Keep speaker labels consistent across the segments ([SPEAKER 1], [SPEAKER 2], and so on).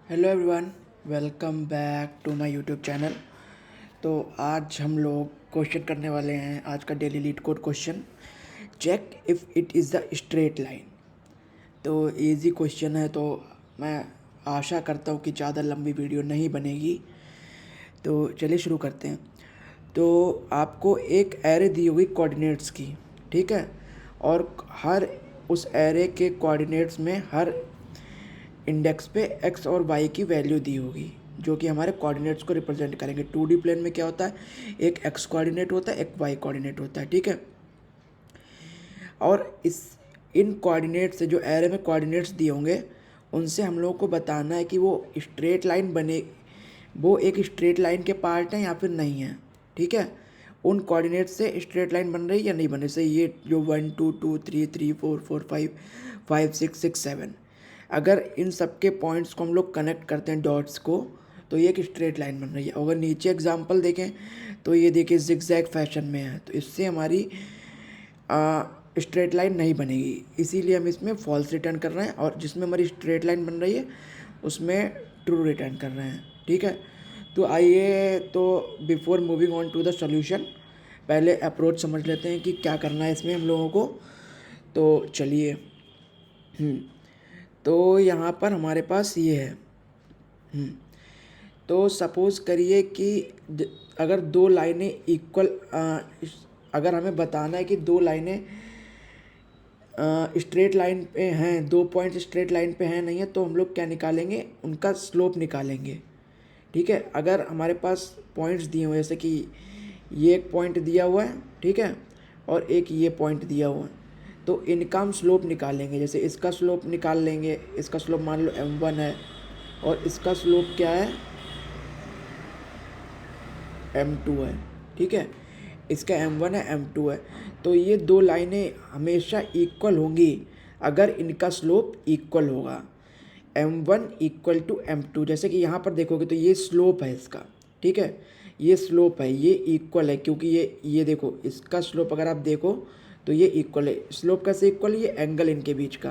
[SPEAKER 1] Hello everyone, welcome back to my YouTube channel. तो आज हम लोग क्वेश्चन करने वाले हैं। आज का daily LeetCode question, check if it is the straight line. तो इजी क्वेश्चन है, तो मैं आशा करता हूँ कि ज़्यादा लंबी वीडियो नहीं बनेगी। तो चलिए शुरू करते हैं। तो आपको एक एरे दी होगी कोऑर्डिनेट्स की, ठीक है। और हर उस एरे के कोऑर्डिनेट्स में हर इंडेक्स पे एक्स और वाई की वैल्यू दी होगी, जो कि हमारे कोऑर्डिनेट्स को रिप्रेजेंट करेंगे। 2D प्लेन में क्या होता है, एक एक्स कोऑर्डिनेट होता है, एक वाई कोऑर्डिनेट होता है, ठीक है। और इन कोऑर्डिनेट से जो एरे में कोऑर्डिनेट्स दिए होंगे, उनसे हम लोगों को बताना है कि वो स्ट्रेट लाइन बने, वो एक स्ट्रेट लाइन के पार्ट हैं या फिर नहीं है, ठीक है। उन कोऑर्डिनेट से स्ट्रेट लाइन बन रही है या नहीं बन रही। से ये जो 1 2 2 3 3 4 4 5 5 6 6 7, अगर इन सब के पॉइंट्स को हम लोग कनेक्ट करते हैं डॉट्स को, तो ये एक स्ट्रेट लाइन बन रही है। अगर नीचे एग्जांपल देखें तो ये देखिए जिगजैग फैशन में है, तो इससे हमारी स्ट्रेट लाइन नहीं बनेगी, इसीलिए हम इसमें फॉल्स रिटर्न कर रहे हैं। और जिसमें हमारी स्ट्रेट लाइन बन रही है उसमें ट्रू रिटर्न कर रहे हैं, ठीक है। तो आइए, तो before moving on to the solution, पहले अप्रोच समझ लेते हैं कि क्या करना है इसमें हम लोगों को। तो चलिए, तो यहाँ पर हमारे पास ये है। तो सपोज़ करिए कि अगर दो लाइनें इक्वल, अगर हमें बताना है कि दो लाइनें स्ट्रेट लाइन पे हैं, दो पॉइंट्स स्ट्रेट लाइन पे हैं नहीं है, तो हम लोग क्या निकालेंगे, उनका स्लोप निकालेंगे, ठीक है। अगर हमारे पास पॉइंट्स दिए हुए, जैसे कि ये एक पॉइंट दिया हुआ है, ठीक है, और एक ये पॉइंट दिया हुआ है, तो इनका हम स्लोप निकालेंगे। जैसे इसका स्लोप निकाल लेंगे, इसका स्लोप मान लो m1 है और इसका स्लोप क्या है, m2 है, ठीक है। इसका m1 है, m2 है। तो ये दो लाइनें हमेशा इक्वल होंगी अगर इनका स्लोप इक्वल होगा, m1 इक्वल टू m2। जैसे कि यहाँ पर देखोगे तो ये स्लोप है इसका, ठीक है, ये स्लोप है, ये इक्वल है, क्योंकि ये देखो इसका स्लोप अगर आप देखो तो ये इक्वल है। स्लोप कैसे इक्वल है, ये एंगल इनके बीच का,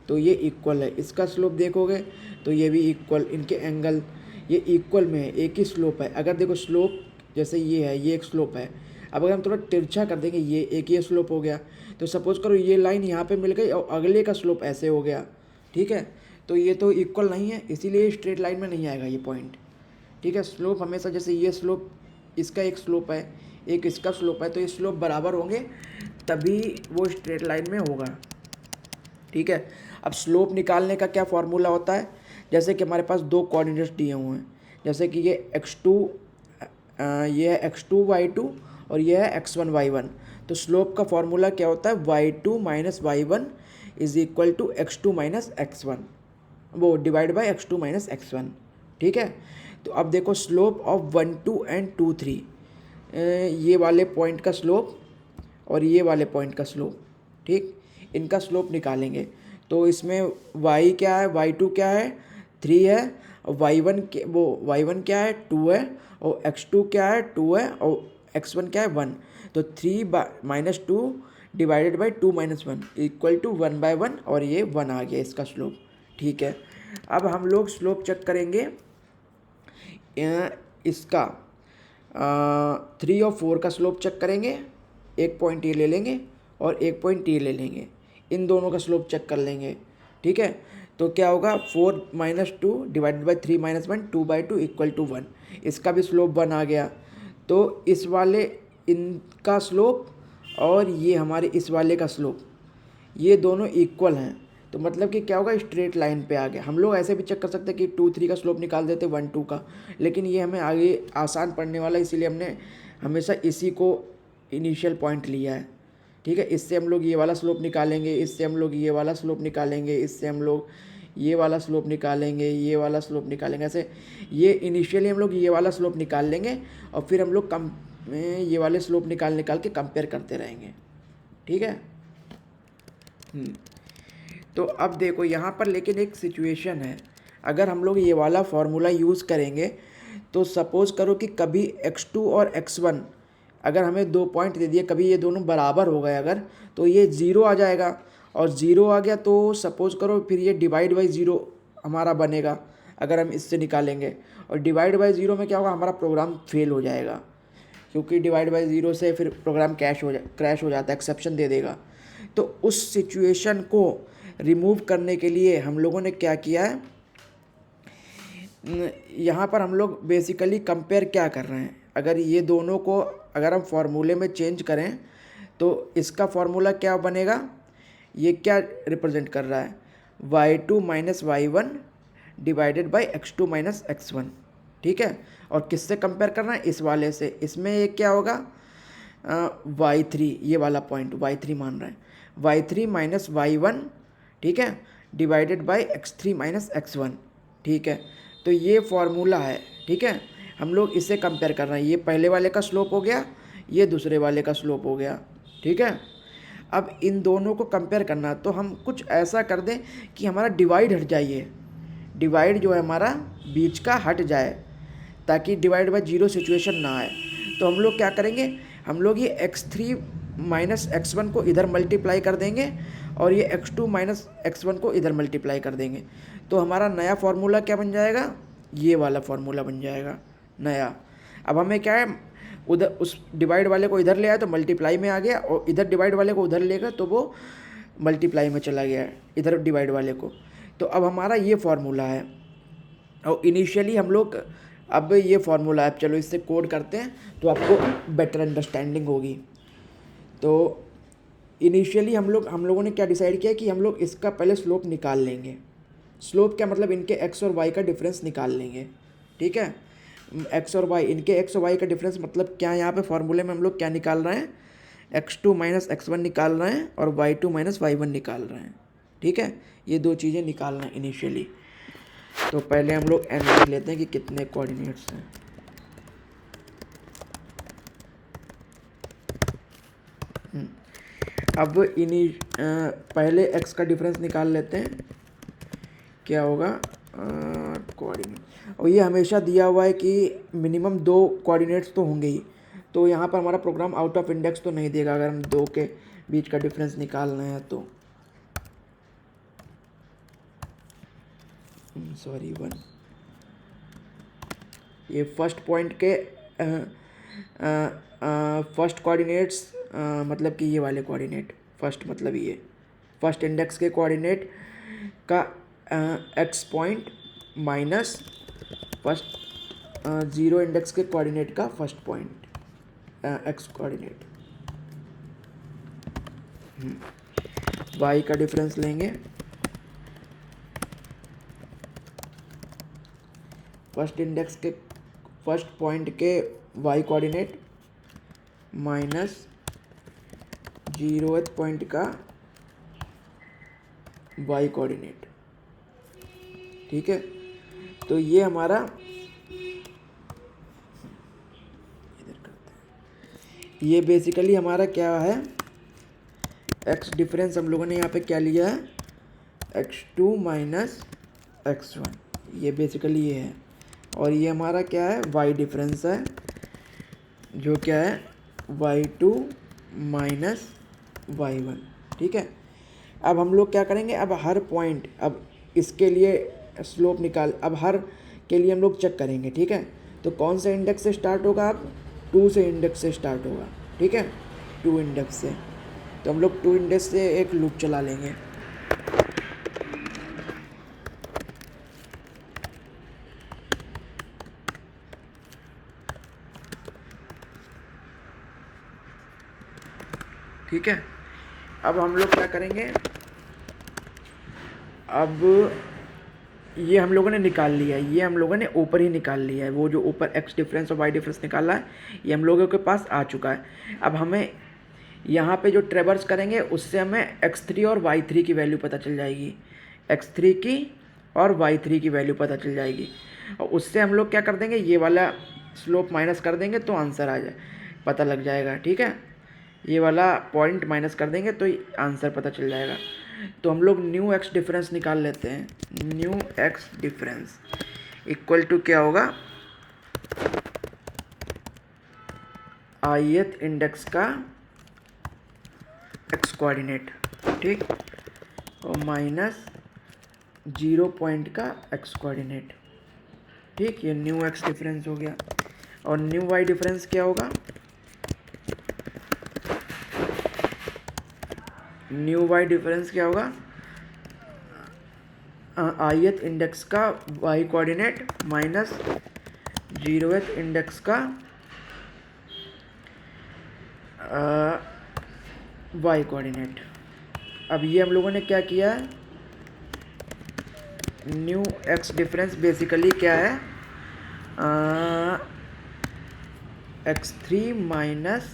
[SPEAKER 1] तो ये इक्वल है। इसका स्लोप देखोगे तो ये भी इक्वल, इनके एंगल ये इक्वल में है, एक ही स्लोप है। अगर देखो स्लोप जैसे ये है, ये एक स्लोप है। अब अगर हम थोड़ा तिरछा कर देंगे, ये एक ये स्लोप हो गया, तो सपोज करो ये लाइन यहाँ पे मिल गई और अगले का स्लोप ऐसे हो गया, ठीक है। तो ये तो इक्वल नहीं है, इसीलिए स्ट्रेट लाइन में नहीं आएगा ये पॉइंट, ठीक है। स्लोप हमेशा, जैसे ये स्लोप, इसका एक स्लोप है, एक इसका स्लोप है, तो ये स्लोप बराबर होंगे तभी वो स्ट्रेट लाइन में होगा, ठीक है। अब स्लोप निकालने का क्या फॉर्मूला होता है, जैसे कि हमारे पास दो कोऑर्डिनेट्स दिए हुए हैं, जैसे कि ये x2, ये है x2y2 और ये है x1y1। तो स्लोप का फॉर्मूला क्या होता है, y2 minus y1 is equal to x2 minus x1, वो divide by x2 minus x1, ठीक है। तो अब देखो स्लोप ऑफ 1 2 एंड 2 3, ये वाले पॉइंट का स्लोप और ये वाले पॉइंट का स्लोप, ठीक, इनका स्लोप निकालेंगे। तो इसमें y क्या है, y2 क्या है, 3 है, और y1 क्या है, 2 है, और x2 क्या है, 2 है, और x1 क्या है, 1। तो 3 minus 2 divided by 2 minus 1 equal to 1/1, और ये 1 आ गया इसका स्लोप, ठीक है। अब हम लोग स्लोप चेक करेंगे इसका 3 और 4 का स्लोप चेक करेंगे। एक पॉइंट ये ले लेंगे और एक पॉइंट ये ले लेंगे, इन दोनों का स्लोप चेक कर लेंगे, ठीक है। तो क्या होगा, 4 minus 2 divided by 3 minus 1, 2/2 equal to 1। इसका भी स्लोप 1 आ गया। तो इस वाले इनका स्लोप और ये हमारे इस वाले का स्लोप, ये दोनों इक्वल हैं, तो मतलब कि क्या होगा, स्ट्रेट लाइन पे आ गया। हम लोग ऐसे भी चेक कर सकते हैं कि 2 3 का स्लोप निकाल देते 1 2 का, लेकिन ये हमें आगे आसान पड़ने वाला है, इसीलिए हमने हमेशा इसी को इनिशियल पॉइंट लिया है, ठीक है। इससे हम लोग ये वाला स्लोप निकालेंगे, इससे हम लोग ये वाला स्लोप निकालेंगे, इससे हम लोग ये वाला स्लोप निकालेंगे, ये वाला स्लोप निकालेंगे। ऐसे ये इनिशियली हम लोग ये वाला स्लोप निकाल लेंगे और फिर हम लोग ये वाले स्लोप निकाल के कंपेयर करते रहेंगे, ठीक है। तो अब देखो यहाँ पर लेकिन एक सिचुएशन है, अगर हम लोग ये वाला फार्मूला यूज़ करेंगे तो सपोज़ करो कि कभी x2 और x1, अगर हमें दो पॉइंट दे दिए, कभी ये दोनों बराबर हो गए अगर, तो ये 0 आ जाएगा, और 0 आ गया तो सपोज़ करो फिर ये डिवाइड बाई 0 हमारा बनेगा। अगर हम इससे निकालेंगे। और डिवाइड बाय ज़ीरो में क्या होगा, हमारा प्रोग्राम फेल हो जाएगा, क्योंकि डिवाइड बाय ज़ीरो से फिर प्रोग्राम क्रैश हो जाता है, एक्सेप्शन दे देगा। तो उस सिचुएशन को रिमूव करने के लिए हम लोगों ने क्या किया है, यहाँ पर हम लोग बेसिकली कंपेयर क्या कर रहे हैं, अगर ये दोनों को अगर हम फार्मूले में चेंज करें तो इसका फार्मूला क्या बनेगा, ये क्या रिप्रेजेंट कर रहा है, y2 minus y1 divided by x2 minus x1, ठीक है। और किससे कंपेयर करना है, इस वाले से। इसमें ये क्या होगा, y3, ये वाला पॉइंट y3 मान रहे हैं, y3 माइनस y1, ठीक है, divided by x3 minus x1, ठीक है। तो ये फॉर्मूला है, ठीक है। हम लोग इसे कंपेयर कर रहे हैं, ये पहले वाले का स्लोप हो गया, ये दूसरे वाले का स्लोप हो गया, ठीक है। अब इन दोनों को कंपेयर करना, तो हम कुछ ऐसा कर दें कि हमारा डिवाइड हट जाइए, डिवाइड जो है हमारा बीच का हट जाए, ताकि डिवाइड बाय जीरो सिचुएशन ना आए। तो हम लोग क्या करेंगे, हम लोग ये x3 माइनस x1 को इधर मल्टीप्लाई कर देंगे और ये x2 माइनस x1 को इधर मल्टीप्लाई कर देंगे। तो हमारा नया फार्मूला क्या बन जाएगा, ये वाला फार्मूला बन जाएगा नया। अब हमें क्या है, उधर उस डिवाइड वाले को इधर ले आया तो मल्टीप्लाई में आ गया, और इधर डिवाइड वाले को उधर लेगा तो वो मल्टीप्लाई में चला गया इधर डिवाइड वाले को। तो अब हमारा ये फार्मूला है, और इनिशियली हम लोग अब ये फार्मूला है, चलो इससे कोड करते हैं तो आपको बेटर अंडरस्टैंडिंग होगी। तो इनिशियली हम लोगों ने क्या डिसाइड किया कि हम लोग इसका पहले स्लोप निकाल लेंगे। स्लोप क्या मतलब, इनके x और y का डिफरेंस निकाल लेंगे, ठीक है। x और y, इनके x और y का डिफरेंस मतलब क्या, यहाँ पे फार्मूले में हम लोग क्या निकाल रहे हैं, x2 माइनस x1 निकाल रहे हैं और y2 माइनस y1 निकाल रहे हैं, ठीक है। ये दो चीज़ें निकालना है इनिशियली। तो पहले हम लोग n देख लेते हैं कि कितने कोऑर्डिनेट्स हैं। अब पहले x का डिफरेंस निकाल लेते हैं, क्या होगा कोऑर्डिनेट। और ये हमेशा दिया हुआ है कि मिनिमम 2 कोऑर्डिनेट्स तो होंगे ही, तो यहाँ पर हमारा प्रोग्राम आउट ऑफ इंडेक्स तो नहीं देगा अगर हम 2 के बीच का डिफरेंस निकालना है तो। सॉरी 1, ये फर्स्ट पॉइंट के फर्स्ट कोऑर्डिनेट्स मतलब कि ये वाले कोऑर्डिनेट, फर्स्ट मतलब ये फर्स्ट इंडेक्स के कोऑर्डिनेट का x point minus first zero index के कोऑर्डिनेट का first point x coordinate. Y का डिफरेंस लेंगे, फर्स्ट इंडेक्स के फर्स्ट पॉइंट के y coordinate minus zeroth point का वाई कोऑर्डिनेट, ठीक है। तो ये हमारा इधर करते हैं, ये बेसिकली हमारा क्या है, एक्स डिफरेंस हम लोगों ने यहाँ पे क्या लिया है, x2 माइनस x1, ये बेसिकली ये है। और ये हमारा क्या है, y डिफरेंस है, जो क्या है y2 माइनस y1, ठीक है। अब हम लोग क्या करेंगे, अब हर पॉइंट, अब इसके लिए स्लोप निकाल, अब हर के लिए हम लोग चेक करेंगे, ठीक है। तो कौन से इंडेक्स से स्टार्ट होगा, अब 2 से इंडेक्स से स्टार्ट होगा, ठीक है, 2 इंडेक्स से। तो हम लोग 2 इंडेक्स से एक लूप चला लेंगे। ठीक है। अब हम लोग क्या करेंगे, अब ये हम लोगों ने निकाल लिया है, ये हम लोगों ने ऊपर ही निकाल लिया है, वो जो ऊपर x डिफरेंस और y डिफरेंस निकाला है ये हम लोगों के पास आ चुका है। अब हमें यहाँ पे जो ट्रेवर्स करेंगे उससे हमें x3 और y3 की वैल्यू पता चल जाएगी, x3 की और y3 की वैल्यू पता चल जाएगी। और उससे हम लोग क्या कर देंगे, ये वाला स्लोप माइनस कर देंगे तो आंसर आ जाए, पता लग जाएगा, ठीक है। ये वाला पॉइंट माइनस कर देंगे तो आंसर पता चल जाएगा। तो हम लोग न्यू एक्स डिफरेंस निकाल लेते हैं, new x difference equal to क्या होगा, ith इंडेक्स का एक्स कोऑर्डिनेट, ठीक, और माइनस 0 पॉइंट का एक्स कोऑर्डिनेट, ठीक, ये न्यू एक्स डिफरेंस हो गया। और न्यू वाई डिफरेंस क्या होगा, न्यू वाई डिफरेंस क्या होगा, ith इंडेक्स का y coordinate minus 0th index का वाई कोऑर्डिनेट। अब ये हम लोगों ने क्या किया है, न्यू एक्स डिफरेंस बेसिकली क्या है, x3 माइनस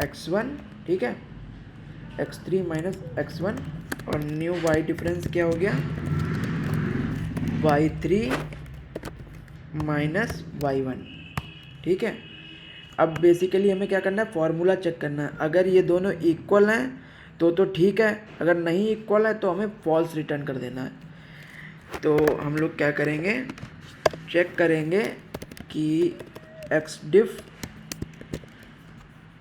[SPEAKER 1] x1, ठीक है, x3 माइनस x1। और न्यू वाई डिफरेंस क्या हो गया, y3 माइनस y1, ठीक है। अब बेसिकली हमें क्या करना है, फॉर्मूला चेक करना है। अगर ये दोनों इक्वल हैं तो ठीक है, अगर नहीं इक्वल है तो हमें फॉल्स रिटर्न कर देना है। तो हम लोग क्या करेंगे, चेक करेंगे कि एक्स डिफ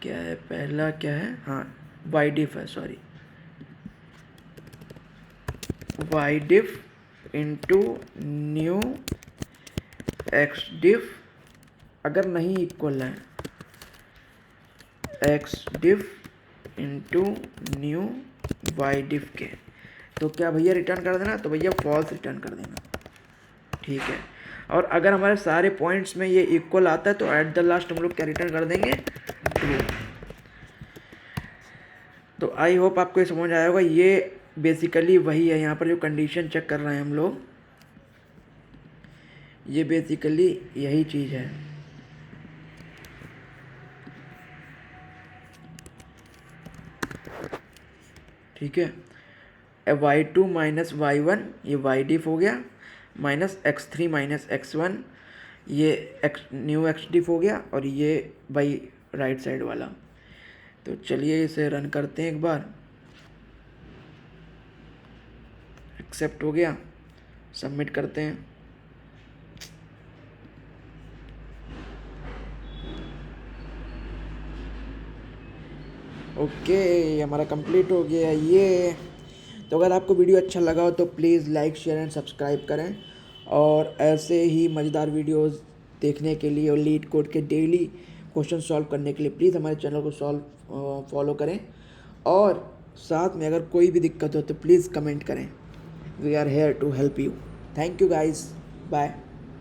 [SPEAKER 1] क्या है, पहला क्या है, हाँ वाई डिफ है, सॉरी वाई डिफ इंटू न्यू एक्स डिफ अगर नहीं इक्वल है, एक्स डिफ इंटू न्यू वाई डिफ के, तो क्या भैया रिटर्न कर देना, तो भैया फॉल्स रिटर्न कर देना, ठीक है। और अगर हमारे सारे पॉइंट्स में ये इक्वल आता है तो एट द लास्ट हम लोग क्या रिटर्न कर देंगे, ट्रू। तो आई होप आपको ये समझ आया होगा। ये बेसिकली वही है, यहाँ पर जो कंडीशन चेक कर रहे हैं हम लोग, ये बेसिकली यही चीज़ है। ठीक है, y2 माइनस y1 ये y डिफ हो गया, माइनस x3 माइनस x1 ये न्यू x डिफ हो गया, और ये बाई राइट साइड वाला। तो चलिए इसे रन करते हैं एक बार, एक्सेप्ट हो गया, सबमिट करते हैं। ओके, हमारा कंप्लीट हो गया ये। तो अगर आपको वीडियो अच्छा लगा हो तो please like share and subscribe करें, और ऐसे ही मज़ेदार वीडियोस देखने के लिए और लीड कोड के डेली क्वेश्चन सॉल्व करने के लिए प्लीज़ हमारे चैनल को फॉलो करें। और साथ में अगर कोई भी दिक्कत हो तो प्लीज़ कमेंट करें, we are here to help you. Thank you guys, bye.